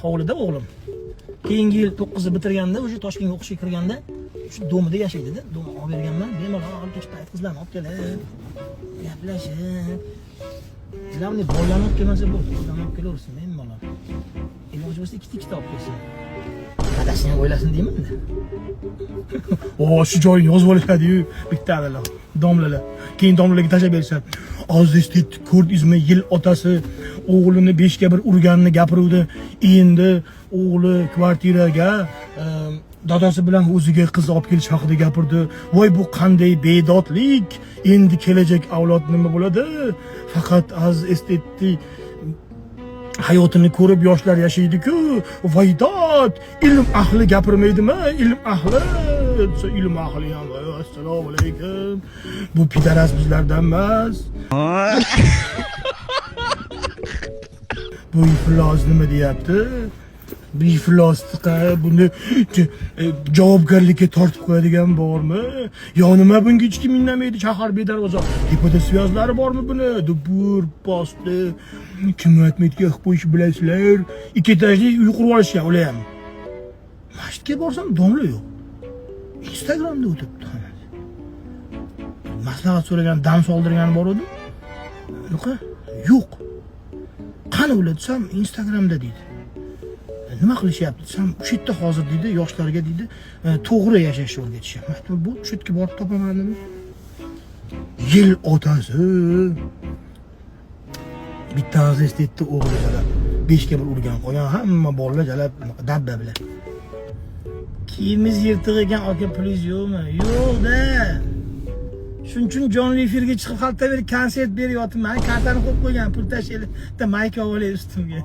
hovlida o'g'lim. Keyingi yil 9ni bitirganda, o'sha Toshkentga o'qishga kirganda, shu domida yashaydi-da. Dom olib berganman. Bemalol olib kech payt qizlarni olib kelib, gaplashib. Sizlarni boylanib kelmasa bo'ldi. Boylanib kelaversin, bemalol. Iloji bo'lsa ikkita olib kelsin. Adashni o'ylasin deyman-da. Shu joyni yozib olishadi-yu, bittalar, domlalar. Keyin domlalarga tashlab berishadi. Aziz ko'rdingizmi, yil otasi o'g'lini 5 ga 1 urganini gapiruvdi. Endi o'g'li kvartiraga dadasi bilan o'ziga qiz olib kelish haqida gapirdi. Voy bu qanday bedodlik. Endi kelajak avlod nima bo'ladi? Faqat az estetik hayotini ko'rib yoshlar yashaydi-ku. Voydod, ilm ahli gapirmaydimi? Ilm ahli. Ilm ahli ham. Assalomu alaykum. Bu pidaras bizlardan emas. Bu iflos nima deyapti? Bu ifloslikqa buni javobgarlikka tortib qo'yadigan bormi? Yo nima bunga hech kim indamaydi? Shahar bedarvoza. Tepada svязlari bormi buni? Dubur posti. Kim aytmaydi yo'q qo'yish bilasizlar. Ikki etajli uy qurib olishgan ular ham. Masjidga borsam domla yo'q. Instagramda o'tibdi. Maslahat so'ragan, dam soldirgan bor edi. Yo'q. Qani ular desam Instagramda deydi. Nima qilishyapti desam, o'sha yerda hozir deydi, yoshlarga deydi, to'g'ri yashashni o'rgatishyapti. Bu o'sha yerga borib topamanmi? Yil otasi bittasi estetdi o'g'li jalab 5 ga 1 urgan qolgan hamma bolalar jalab dabba bilan. Kiyimiz yirtiq ekan, aka pulingiz yo'qmi? Yo'q-da. Shuning uchun jonli efirga chiqib xalta berib konsert beryapman. Kartani qo'yib qo'ygan, pul tashlaylik. Bitta mayka olib ustimga.